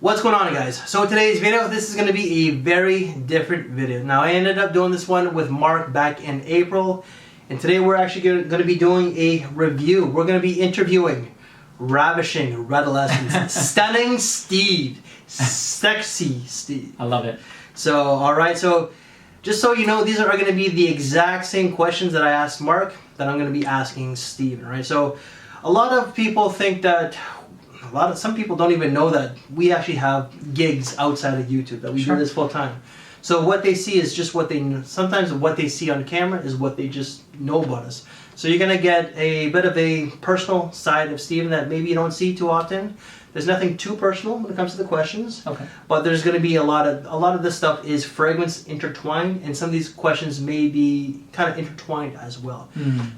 What's going on, guys? So today's video, this is going to be a very different video. Now I ended up doing this one with Mark back in April, and today we're actually going to be doing a review. We're going to be interviewing ravishing Redolessence, stunning Steve, sexy Steve. I love it. So alright, so just so you know, these are going to be the exact same questions that I asked Mark that I'm going to be asking Steven, right? So a lot of people think that some people don't even know that we actually have gigs outside of YouTube, that we do this full time. So what they see is just what they know. Sometimes what they see on camera is what they just know about us. So you're going to get a bit of a personal side of Steven that maybe you don't see too often. There's nothing too personal when it comes to the questions. Okay. But there's going to be a lot of this stuff is fragrance intertwined, and some of these questions may be kind of intertwined as well.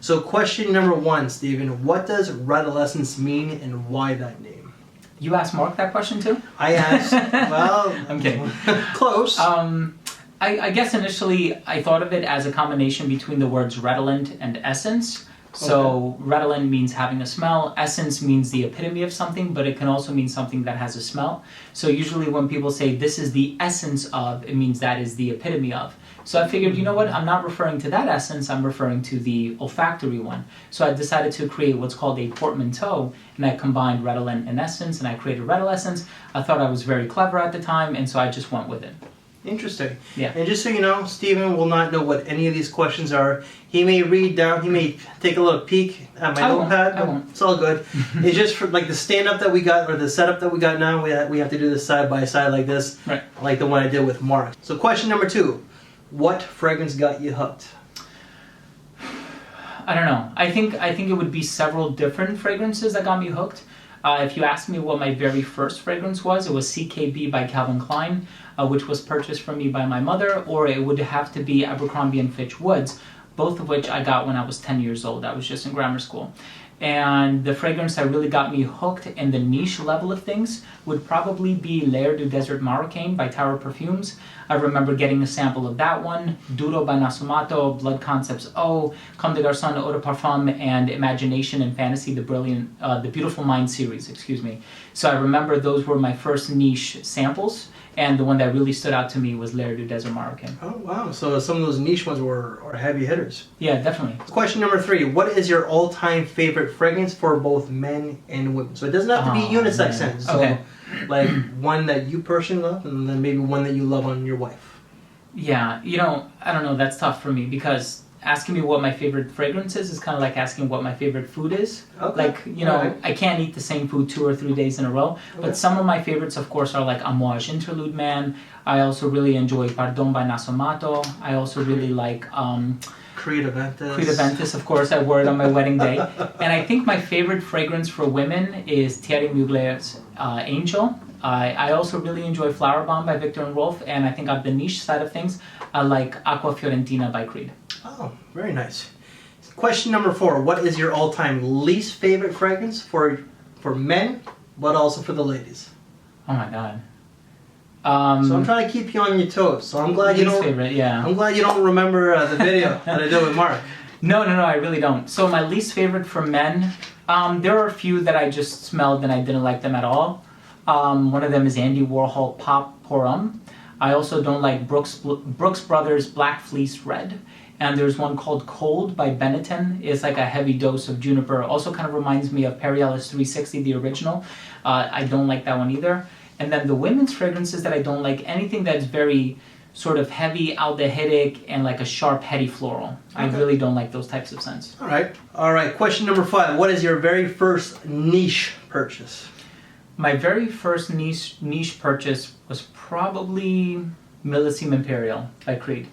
So question number one, Steven, what does Redolessence mean and why that name? You asked Mark that question too? I asked, well, I'm kidding. Close. I guess initially I thought of it as a combination between the words redolent and essence. So redolent means having a smell, essence means the epitome of something, but it can also mean something that has a smell. So usually when people say this is the essence of, it means that is the epitome of. So I figured, you know what, I'm not referring to that essence, I'm referring to the olfactory one. So I decided to create what's called a portmanteau, and I combined redolent and essence, and I created Redolessence. I thought I was very clever at the time, and so I just went with it. Interesting. Yeah. And just so you know, Steven will not know what any of these questions are. He may read down, he may take a little peek at my notepad. I won't. It's all good. It's just for like the stand-up that we got, or the setup that we got now, we have to do this side by side like this, right? Like the one I did with Mark. So question number two, what fragrance got you hooked? I don't know. I think it would be several different fragrances that got me hooked. If you asked me what my very first fragrance was, it was CKB by Calvin Klein, which was purchased for me by my mother, or it would have to be Abercrombie & Fitch Woods, both of which I got when I was 10 years old. I was just in grammar school. And the fragrance that really got me hooked in the niche level of things would probably be L'air du Desert Marocain by Tower Perfumes. I remember getting a sample of that one, Duro by Nasumato, Blood Concepts O, Comme des Garçons Eau de Parfum, and Imagination and Fantasy, the Beautiful Mind series, excuse me. So I remember those were my first niche samples, and the one that really stood out to me was L'air du Desert Marocain. Oh wow, so some of those niche ones were heavy hitters. Yeah, definitely. Question number three, what is your all-time favorite fragrance for both men and women? So it doesn't have to be unisex scents. So okay. Like one that you personally love, and then maybe one that you love on your wife. Yeah, you know, I don't know, that's tough for me, because asking me what my favorite fragrance is kind of like asking what my favorite food is. Okay. Like, you know, I can't eat the same food 2 or 3 days in a row. But some of my favorites, of course, are like Amouage Interlude Man. I also really enjoy Pardon by Nasumato. I also really like Creed Aventus, of course. I wore it on my wedding day. And I think my favorite fragrance for women is Thierry Mugler's Angel. I also really enjoy Flower Bomb by Victor and Rolf, and I think on the niche side of things, I like Aqua Fiorentina by Creed. Oh, very nice. Question number four, what is your all-time least favorite fragrance for men, but also for the ladies? Oh my god. So I'm trying to keep you on your toes. So I'm glad you don't. Favorite, yeah. I'm glad you don't remember the video that I did with Mark. No, I really don't. So my least favorite for men, there are a few that I just smelled and I didn't like them at all. One of them is Andy Warhol Pop Porum. I also don't like Brooks Brothers Black Fleece Red. And there's one called Cold by Benetton. It's like a heavy dose of juniper. Also kind of reminds me of Perry Ellis 360, the original. I don't like that one either. And then the women's fragrances that I don't like, anything that's very sort of heavy, aldehydic, and like a sharp, heady floral. I really don't like those types of scents. All right. Question number five. What is your very first niche purchase? My very first niche purchase was probably Millesime Imperial by Creed.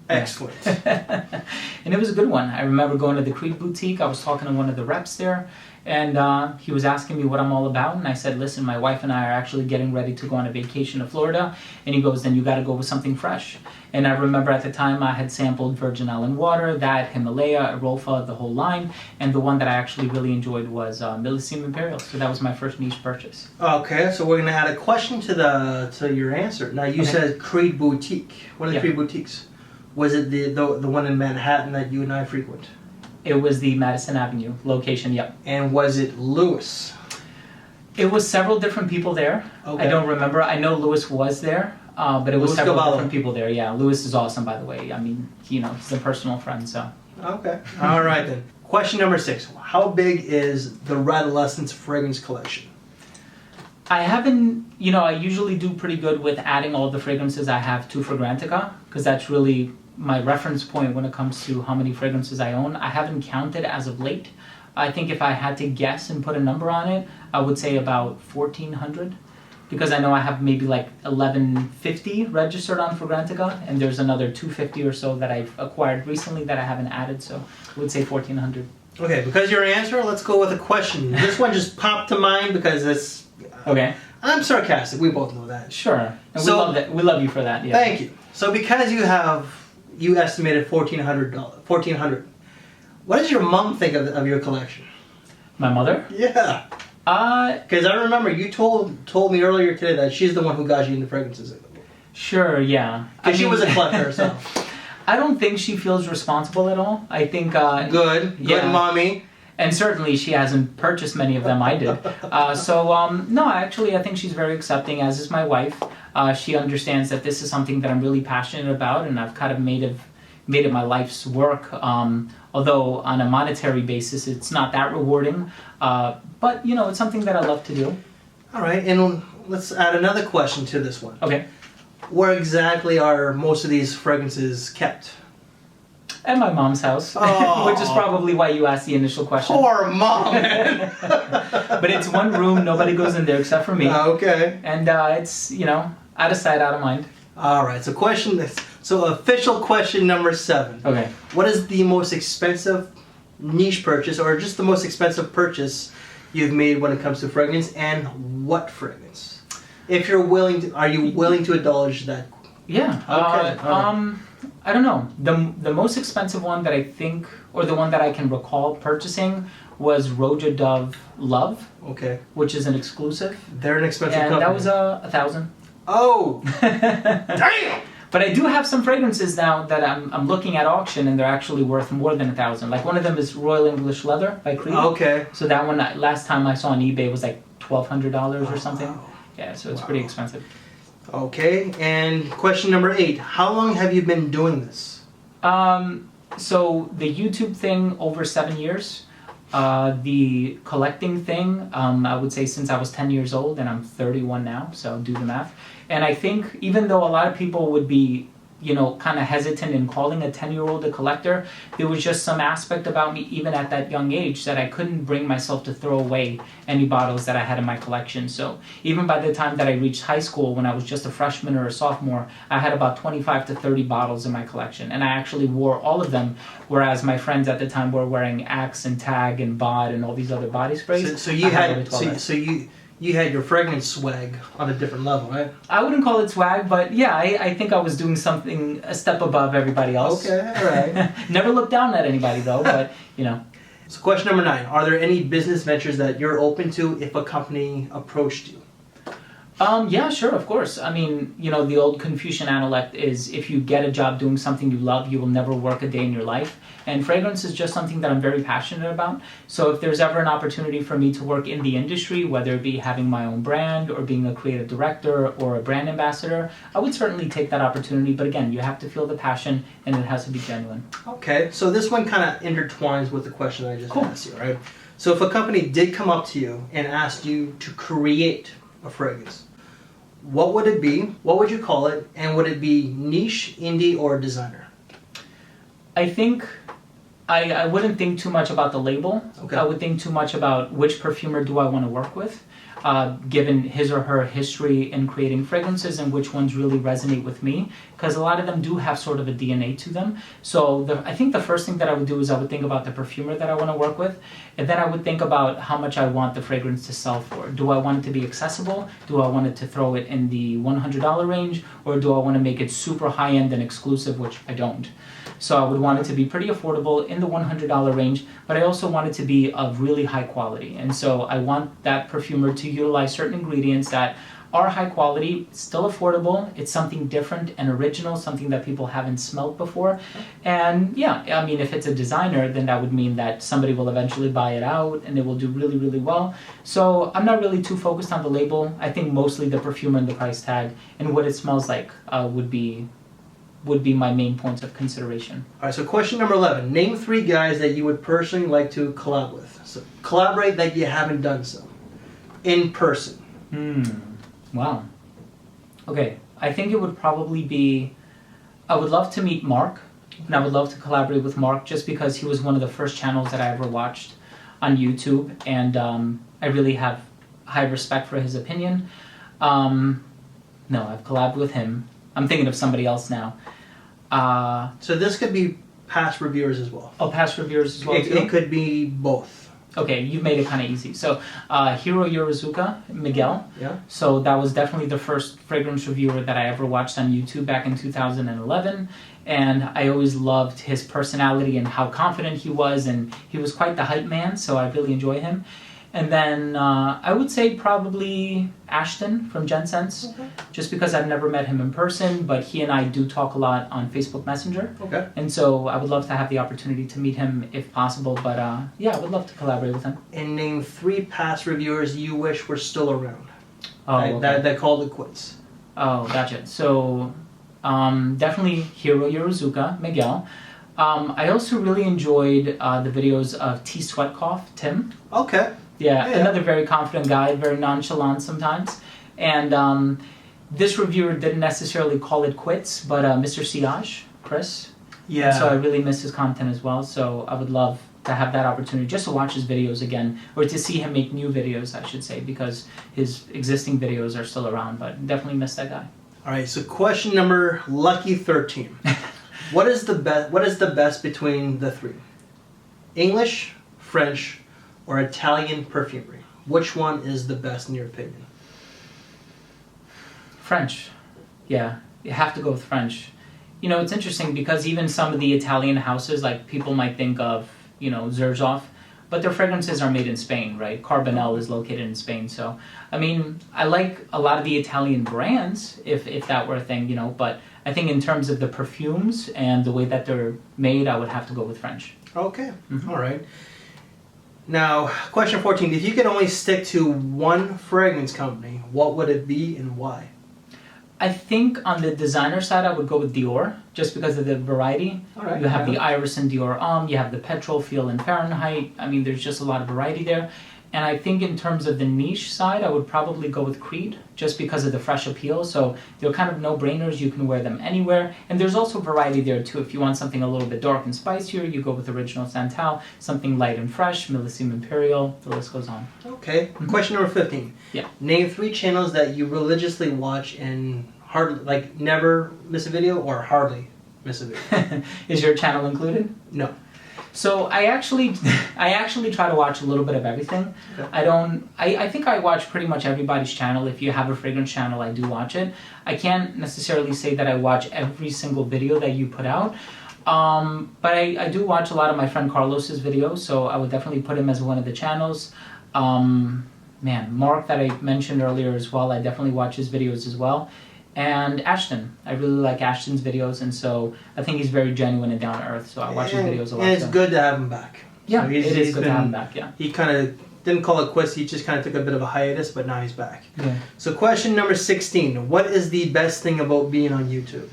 Excellent. And it was a good one. I remember going to the Creed boutique. I was talking to one of the reps there, and he was asking me what I'm all about. And I said, listen, my wife and I are actually getting ready to go on a vacation to Florida. And he goes, then you got to go with something fresh. And I remember at the time I had sampled Virgin Island Water, that, Himalaya, Arofa, the whole line. And the one that I actually really enjoyed was Millesime Imperial. So that was my first niche purchase. Okay, so we're going to add a question to your answer. Now you said Creed Boutique. What are the Creed boutiques? Was it the one in Manhattan that you and I frequent? It was the Madison Avenue location, yep. And was it Lewis? It was several different people there. Okay. I don't remember. I know Louis was there, but it was Louis several Cavallo. different people there. Yeah, Louis is awesome, by the way. I mean, he's a personal friend, so. Okay. All right then. Question number 6. How big is the Redolessence fragrance collection? I haven't, I usually do pretty good with adding all the fragrances I have to Fragrantica, because that's really my reference point when it comes to how many fragrances I own. I haven't counted as of late. I think if I had to guess and put a number on it, I would say about 1,400, because I know I have maybe like 1,150 registered on Fragrantica, and there's another 250 or so that I've acquired recently that I haven't added, so I would say 1,400. Okay, because your answer, let's go with a question. This one just popped to mind because it's... Okay. I'm sarcastic, we both know that. Sure. And So- we love that. We love you for that. Yeah. Thank you. So because you estimated $1,400, what does your mom think of your collection? My mother? Yeah. Because I remember you told me earlier today that she's the one who got you into fragrances. Sure, yeah. Because she was a collector herself. I don't think she feels responsible at all. I think... Good yeah. mommy. And certainly she hasn't purchased many of them. I did. No, actually I think she's very accepting, as is my wife. She understands that this is something that I'm really passionate about, and I've kind of made it my life's work. Although on a monetary basis it's not that rewarding. But, it's something that I love to do. All right, and let's add another question to this one. Okay. Where exactly are most of these fragrances kept? At my mom's house, Oh. which is probably why you asked the initial question. Poor mom, man. But it's one room, nobody goes in there except for me. Okay. And it's, out of sight, out of mind. All right, so official question number 7. Okay. What is the most expensive niche purchase, or just the most expensive purchase you've made when it comes to fragrance, and what fragrance? If you're willing to, are you willing to indulge that? Yeah. Okay. I don't know. The most expensive one that I think, or the one that I can recall purchasing, was Roja Dove Love, Okay. which is an exclusive. They're an expensive And company. that was $1,000. Oh! Damn! But I do have some fragrances now that I'm looking at auction, and they're actually worth more than $1,000. Like one of them is Royal English Leather by Creed. Okay. So that one, last time I saw on eBay, was like $1,200 or something. Wow. Yeah, so it's pretty expensive. Okay, and question number 8. How long have you been doing this? So the YouTube thing, over 7 years. The collecting thing, I would say since I was 10 years old, and I'm 31 now, so do the math. And I think even though a lot of people would be, kind of hesitant in calling a 10-year-old a collector, there was just some aspect about me, even at that young age, that I couldn't bring myself to throw away any bottles that I had in my collection. So even by the time that I reached high school, when I was just a freshman or a sophomore, I had about 25 to 30 bottles in my collection. And I actually wore all of them, whereas my friends at the time were wearing Axe and Tag and Bod and all these other body sprays. So you had your fragrance swag on a different level, right? I wouldn't call it swag, but yeah, I think I was doing something a step above everybody else. Okay, all right. Never looked down at anybody though, but So question number 9. Are there any business ventures that you're open to if a company approached you? Yeah, sure, of course. I mean, the old Confucian analect is, if you get a job doing something you love, you will never work a day in your life. And fragrance is just something that I'm very passionate about. So if there's ever an opportunity for me to work in the industry, whether it be having my own brand or being a creative director or a brand ambassador, I would certainly take that opportunity. But again, you have to feel the passion, and it has to be genuine. Okay, so this one kind of intertwines with the question I just asked you, right? So if a company did come up to you and asked you to create a fragrance, what would it be? What would you call it? And would it be niche, indie, or designer? I think I wouldn't think too much about the label. Okay. I would think too much about which perfumer do I want to work with, given his or her history in creating fragrances, and which ones really resonate with me, because a lot of them do have sort of a DNA to them. So I think the first thing that I would do is I would think about the perfumer that I want to work with, and then I would think about how much I want the fragrance to sell for. Do I want it to be accessible? Do I want it to throw it in the $100 range? Or do I want to make it super high-end and exclusive, which I don't? So I would want it to be pretty affordable in the $100 range, but I also want it to be of really high quality. And so I want that perfumer to utilize certain ingredients that are high quality, still affordable. It's something different and original, something that people haven't smelled before. And yeah, I mean, if it's a designer, then that would mean that somebody will eventually buy it out and it will do really, really well. So I'm not really too focused on the label. I think mostly the perfume and the price tag and what it smells like would be my main points of consideration. All right, so question number 11. Name 3 guys that you would personally like to collab with. So collaborate that you haven't done so. In person. Wow. Okay, I think it would probably be, I would love to meet Mark, and I would love to collaborate with Mark just because he was one of the first channels that I ever watched on YouTube, and I really have high respect for his opinion. No, I've collabed with him. I'm thinking of somebody else now. So this could be past reviewers as well. Oh, past reviewers as well too? It could be both. Okay, you've made it kind of easy. So, Hiro Yorozuka, Miguel. Yeah. So that was definitely the first fragrance reviewer that I ever watched on YouTube back in 2011. And I always loved his personality and how confident he was. And he was quite the hype man, so I really enjoy him. And then I would say probably Ashton from Gensense, just because I've never met him in person, but he and I do talk a lot on Facebook Messenger. Okay. And so I would love to have the opportunity to meet him if possible, but yeah, I would love to collaborate with him. And name 3 past reviewers you wish were still around. Oh, okay. that called it quits. Oh, gotcha. So definitely Hiro Yorozuka, Miguel. I also really enjoyed the videos of T. Sweatcough, Tim. Okay. Yeah, another very confident guy, very nonchalant sometimes. And this reviewer didn't necessarily call it quits, but Mr. Siage, Chris. Yeah. So I really miss his content as well. So I would love to have that opportunity just to watch his videos again, or to see him make new videos, I should say, because his existing videos are still around, but definitely miss that guy. All right, so question number lucky 13. What is the best between the 3? English, French, or Italian perfumery? Which one is the best in your opinion? French. Yeah, you have to go with French. You know, it's interesting because even some of the Italian houses, like people might think of, you know, Xerjoff, but their fragrances are made in Spain, right? Carbonell is located in Spain. So, I mean, I like a lot of the Italian brands, if that were a thing, you know, but I think in terms of the perfumes and the way that they're made, I would have to go with French. Okay, all right. Now, question 14. If you could only stick to one fragrance company, what would it be and why? I think on the designer side, I would go with Dior, just because of the variety. All right, you have the Iris and Dior Homme, you have the Petrol Feel and Fahrenheit. I mean, there's just a lot of variety there. And I think in terms of the niche side, I would probably go with Creed, just because of the fresh appeal. So they're kind of no-brainers. You can wear them anywhere. And there's also variety there, too. If you want something a little bit dark and spicier, you go with Original Santal. Something light and fresh, Millésime Imperial. The list goes on. Okay. Question number 15. Yeah. Name 3 channels that you religiously watch and hardly, like, never miss a video or hardly miss a video. Is your channel included? No. So I actually try to watch a little bit of everything. Okay. I think I watch pretty much everybody's channel. If you have a fragrance channel, I do watch it. I can't necessarily say that I watch every single video that you put out. But I do watch a lot of my friend Carlos's videos, so I would definitely put him as one of the channels. Man, Mark that I mentioned earlier as well, I definitely watch his videos as well. And Ashton. I really like Ashton's videos, and so I think he's very genuine and down to earth, so I watch his videos a lot. And it's good to have him back. Yeah, so it is good to have him back, yeah. He kind of didn't call it quits, he just kind of took a bit of a hiatus, but now he's back. Yeah. So question number 16. What is the best thing about being on YouTube?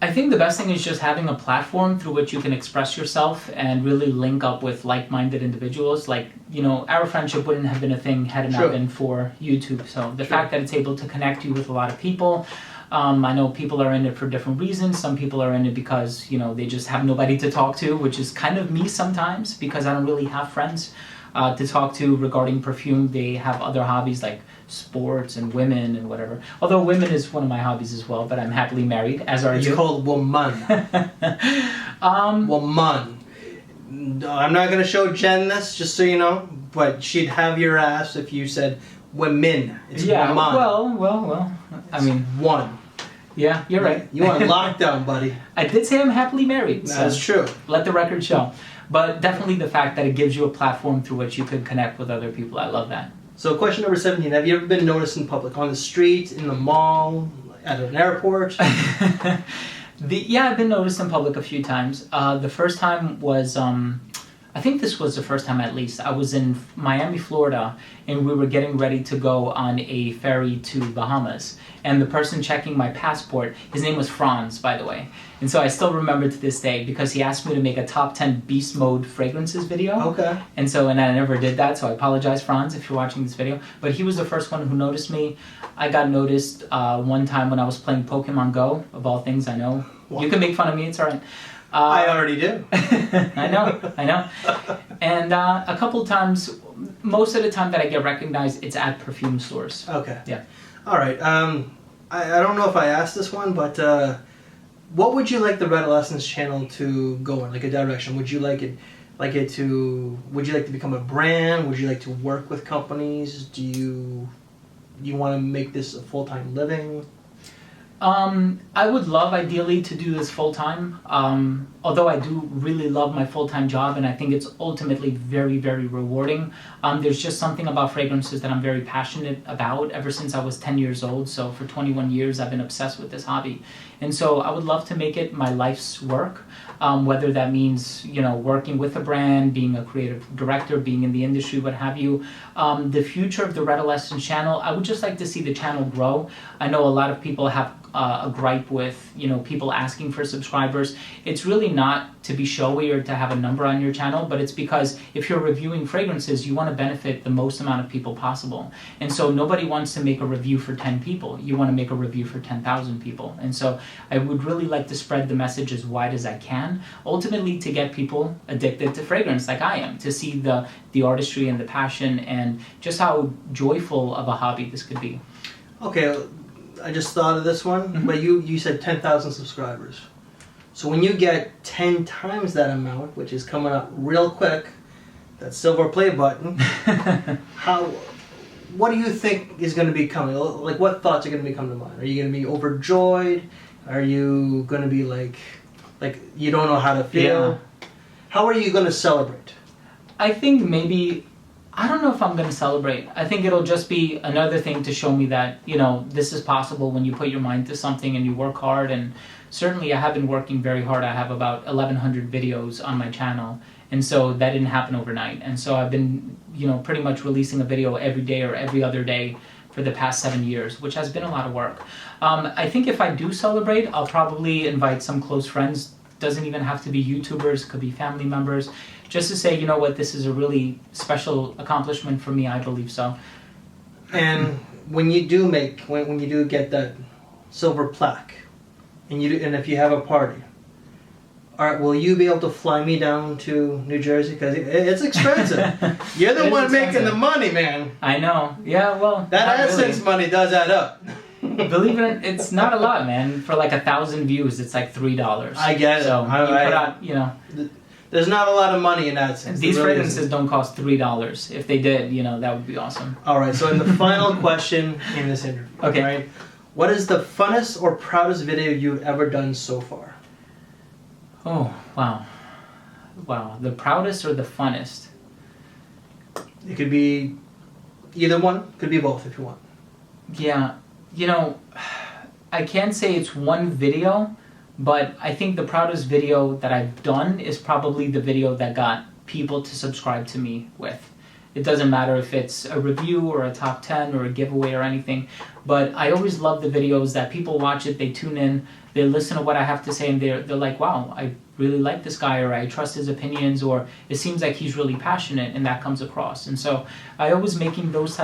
I think the best thing is just having a platform through which you can express yourself and really link up with like-minded individuals. Like, you know, our friendship wouldn't have been a thing had it not been for YouTube. So the fact that it's able to connect you with a lot of people. I know people are in it for different reasons. Some people are in it because, you know, they just have nobody to talk to, which is kind of me sometimes because I don't really have friends to talk to regarding perfume. They have other hobbies like sports and women and whatever. Although women is one of my hobbies as well, but I'm happily married, as are you. It's called woman. Woman. I'm not going to show Jen this, just so you know, but she'd have your ass if you said women. It's woman. Well. I mean, one. Yeah, you're right. You want lockdown, buddy. I did say I'm happily married. That's true. Let the record show. But definitely the fact that it gives you a platform through which you could connect with other people. I love that. So question number 17, have you ever been noticed in public? On the street, in the mall, at an airport? Yeah, I've been noticed in public a few times. The first time was, I think this was the first time at least. I was in Miami, Florida, and we were getting ready to go on a ferry to Bahamas. And the person checking my passport, his name was Franz, by the way. And so I still remember to this day because he asked me to make a top 10 beast mode fragrances video. Okay. And I never did that, so I apologize, Franz, if you're watching this video. But he was the first one who noticed me. I got noticed one time when I was playing Pokemon Go, of all things, I know. What? You can make fun of me, it's all right. I already do. I know. And a couple times, most of the time that I get recognized, it's at perfume stores. Okay. Yeah. All right. I don't know if I asked this one, but what would you like the Redolessence channel to go in, like a direction? Would you like to become a brand? Would you like to work with companies? Do you want to make this a full-time living? I would love ideally to do this full-time, although I do really love my full-time job and I think it's ultimately very, very rewarding. There's just something about fragrances that I'm very passionate about ever since I was 10 years old. So for 21 years I've been obsessed with this hobby. And so I would love to make it my life's work, whether that means, working with a brand, being a creative director, being in the industry, what have you. The future of the Redolessence channel, I would just like to see the channel grow. I know a lot of people have a gripe with, people asking for subscribers. It's really not to be showy or to have a number on your channel, but it's because if you're reviewing fragrances, you want to benefit the most amount of people possible. And so nobody wants to make a review for 10 people. You want to make a review for 10,000 people. And so I would really like to spread the message as wide as I can, ultimately to get people addicted to fragrance like I am, to see the artistry and the passion and just how joyful of a hobby this could be. Okay, I just thought of this one, but you said 10,000 subscribers. So when you get 10 times that amount, which is coming up real quick, that silver play button, what do you think is going to be coming? Like, what thoughts are going to be coming to mind? Are you going to be overjoyed? Are you going to be like you don't know how to feel? Yeah. How are you going to celebrate? I think maybe, I don't know if I'm going to celebrate. I think it'll just be another thing to show me that, this is possible when you put your mind to something and you work hard. And certainly I have been working very hard. I have about 1,100 videos on my channel. And so that didn't happen overnight. And so I've been, pretty much releasing a video every day or every other day for the past 7 years, which has been a lot of work. I think if I do celebrate, I'll probably invite some close friends. Doesn't even have to be YouTubers, could be family members, just to say, you know what, this is a really special accomplishment for me, I believe so. And when you do when you do get that silver plaque, and if you have a party, will you be able to fly me down to New Jersey? Because it's expensive. You're the one making the money, man. I know. Yeah, well, that AdSense money does add up. Believe it, it's not a lot, man. For like 1,000 views, it's like $3. I get it. So you put out, There's not a lot of money in AdSense. These fragrances don't cost $3. If they did, that would be awesome. All right. So in the final question in this interview, okay. Right, what is the funnest or proudest video you've ever done so far? Oh, wow. The proudest or the funnest? It could be either one. Could be both if you want. Yeah. I can't say it's one video, but I think the proudest video that I've done is probably the video that got people to subscribe to me with. It doesn't matter if it's a review or a top 10 or a giveaway or anything, but I always love the videos that people watch it, they tune in, they listen to what I have to say, and they're like, wow, I really like this guy, or I trust his opinions, or it seems like he's really passionate, and that comes across. And so I always enjoy, making those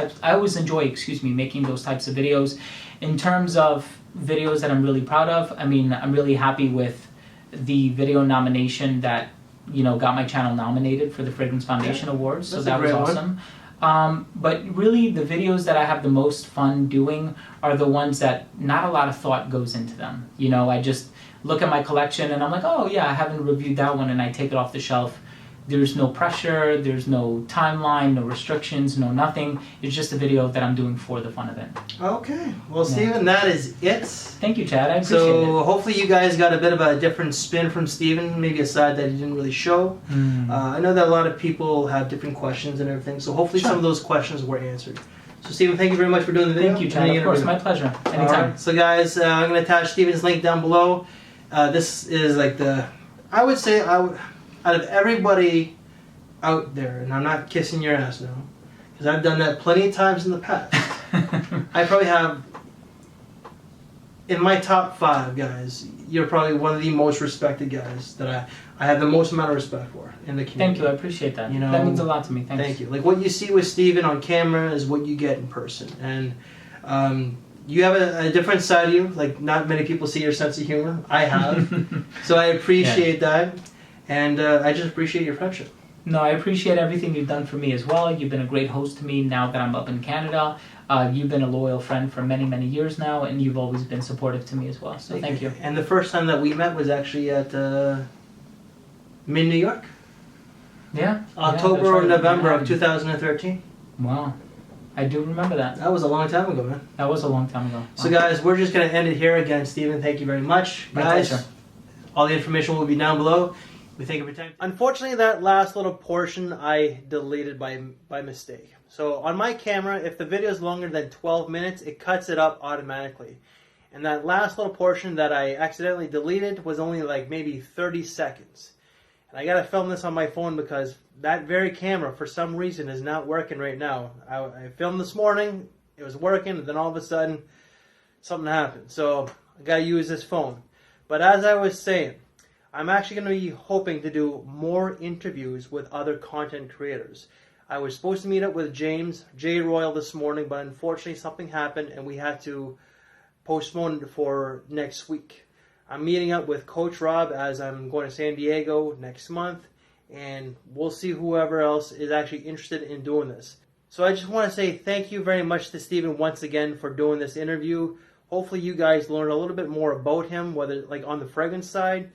types of videos. In terms of videos that I'm really proud of, I'm really happy with the video nomination that got my channel nominated for the Fragrance Foundation Awards, so that was awesome. But really, the videos that I have the most fun doing are the ones that not a lot of thought goes into them. I just look at my collection and I'm like, oh yeah, I haven't reviewed that one, and I take it off the shelf, There's no pressure, there's no timeline, no restrictions, no nothing. It's just a video that I'm doing for the fun of it. Okay. Well, Steven, that is it. Thank you, Chad. I appreciate it. So hopefully you guys got a bit of a different spin from Steven, maybe a side that he didn't really show. I know that a lot of people have different questions and everything, so hopefully some of those questions were answered. So Steven, thank you very much for doing the video. Thank you, Chad. Of course, my pleasure. Anytime. Right. So guys, I'm going to attach Steven's link down below. This is like I would say, out of everybody out there, and I'm not kissing your ass now, because I've done that plenty of times in the past. I probably have, in my top 5 guys, you're probably one of the most respected guys that I have the most amount of respect for in the community. Thank you, I appreciate that. You know, that means a lot to me. Thank you. Like what you see with Steven on camera is what you get in person, and you have a different side of you. Like not many people see your sense of humor. I have, so I appreciate that, and I just appreciate your friendship. No, I appreciate everything you've done for me as well. You've been a great host to me now that I'm up in Canada. You've been a loyal friend for many, many years now, and you've always been supportive to me as well. So thank you. And the first time that we met was actually at New York. Yeah. October or November of 2013. Wow. I do remember that. That was a long time ago, man. That was a long time ago. Wow. So guys, we're just going to end it here. Again, Steven, thank you very much. My guys, pleasure. All the information will be down below. We thank you for your time. Unfortunately, that last little portion I deleted by mistake. So on my camera, if the video is longer than 12 minutes, it cuts it up automatically. And that last little portion that I accidentally deleted was only like maybe 30 seconds. And I got to film this on my phone because that very camera, for some reason, is not working right now. I filmed this morning, it was working, and then all of a sudden, something happened. So I got to use this phone. But as I was saying, I'm actually going to be hoping to do more interviews with other content creators. I was supposed to meet up with James J. Royal this morning, but unfortunately something happened and we had to postpone it for next week. I'm meeting up with Coach Rob as I'm going to San Diego next month, and we'll see whoever else is actually interested in doing this. So I just want to say thank you very much to Steven once again for doing this interview. Hopefully you guys learned a little bit more about him, whether like on the fragrance side.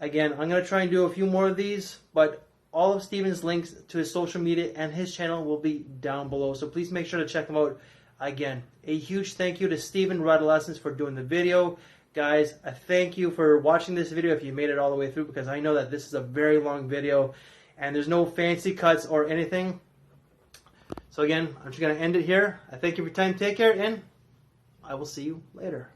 Again, I'm going to try and do a few more of these, but all of Steven's links to his social media and his channel will be down below. So please make sure to check them out. Again, a huge thank you to Steven Redolessence for doing the video. Guys, I thank you for watching this video if you made it all the way through, because I know that this is a very long video and there's no fancy cuts or anything. So again, I'm just going to end it here. I thank you for your time. Take care, and I will see you later.